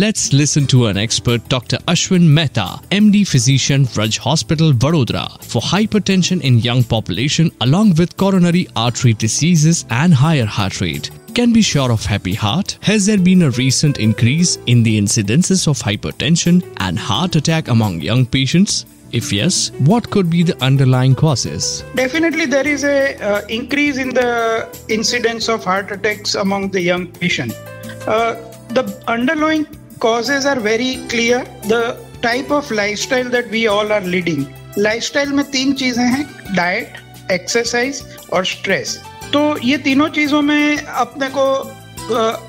Let's listen to an expert, Dr. Ashwin Mehta, MD Physician, Raj Hospital, Vadodara, for hypertension in young population along with coronary artery diseases and higher heart rate. Can be sure of happy heart? Has there been a recent increase in the incidences of hypertension and heart attack among young patients? If yes, what could be the underlying causes? Definitely there is a increase in the incidence of heart attacks among the young patient. The underlying causes are very clear. The type of lifestyle that we all are leading. Lifestyle में 3 चीजें हैं, diet, exercise और stress. तो ये तीनों चीजों में अपने को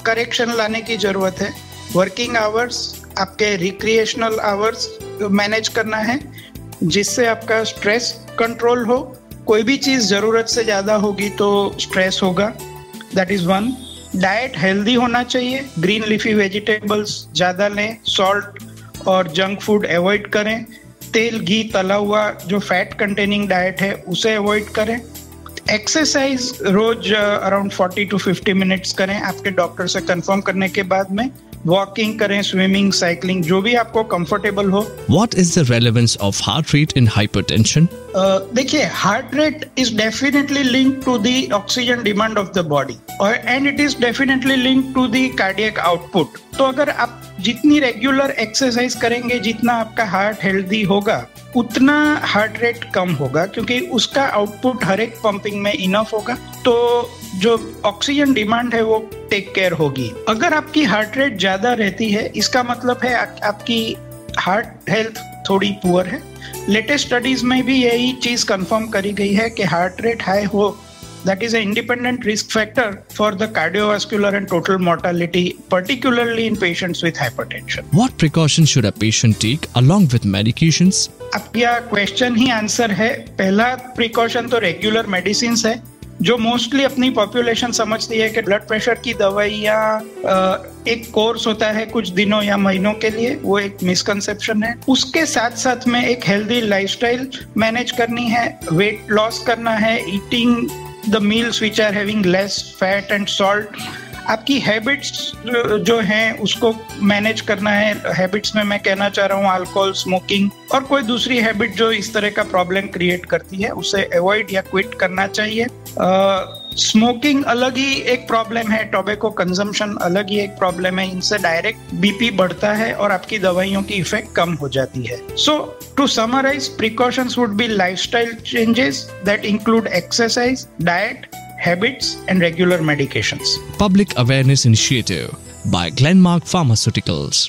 करेक्शन लाने की जरूरत है. वर्किंग आवर्स, आपके रिक्रिएशनल आवर्स मैनेज करना है जिससे आपका स्ट्रेस कंट्रोल हो. कोई भी चीज जरूरत से ज्यादा होगी तो स्ट्रेस होगा. That is one. Diet healthy होना चाहिए. ग्रीन लीफी वेजिटेबल्स ज्यादा लें. सॉल्ट और जंक फूड अवॉइड करें. तेल, घी, तला हुआ जो फैट कंटेनिंग डाइट है उसे अवॉइड करें. एक्सरसाइज रोज अराउंड 40 to 50 मिनट्स करें आपके डॉक्टर से कंफर्म करने के बाद में. वॉकिंग करें, स्विमिंग, साइकिलिंग, जो भी आपको कंफर्टेबल हो. What is the relevance of heart rate in hypertension? देखिए, heart rate is definitely linked to the oxygen demand of the body और and it is definitely linked to the cardiac output. तो अगर आप जितनी regular exercise करेंगे, जितना आपका heart healthy होगा, उतना हार्ट रेट कम होगा क्योंकि उसका आउटपुट हर एक पंपिंग में इनफ होगा. तो जो ऑक्सीजन डिमांड है वो टेक केयर होगी. अगर आपकी हार्ट रेट ज्यादा रहती है, इसका मतलब है आपकी हार्ट हेल्थ थोड़ी पुअर है. लेटेस्ट स्टडीज में भी यही चीज कंफर्म करी गई है कि हार्ट रेट हाई हो, that is an independent risk factor for the cardiovascular and total mortality, particularly in patients with hypertension. What precautions should a patient take along with medications? आपका क्वेश्चन ही answer है. पहला precaution तो regular medicine है जो mostly अपनी population समझती है कि ब्लड प्रेशर की दवाइयाँ एक कोर्स होता है कुछ दिनों या महीनों के लिए. वो एक मिसकंसेप्शन है. उसके साथ साथ में एक हेल्दी लाइफस्टाइल मैनेज करनी है, वेट लॉस करना है, eating the meals which are having less fat and salt. आपकी हैबिट्स जो हैं उसको मैनेज करना है. हैबिट्स में मैं कहना चाह रहा हूँ अल्कोहल, स्मोकिंग और कोई दूसरी हैबिट जो इस तरह का प्रॉब्लम क्रिएट करती है उसे अवॉइड या क्विट करना चाहिए. स्मोकिंग अलग ही एक प्रॉब्लम है, टोबैको कंजम्पशन अलग ही एक प्रॉब्लम है. इनसे डायरेक्ट बीपी बढ़ता है और आपकी दवाइयों की इफेक्ट कम हो जाती है. So to summarize, precautions would be lifestyle changes that include exercise, diet, habits and regular medications. Public awareness initiative by Glenmark Pharmaceuticals.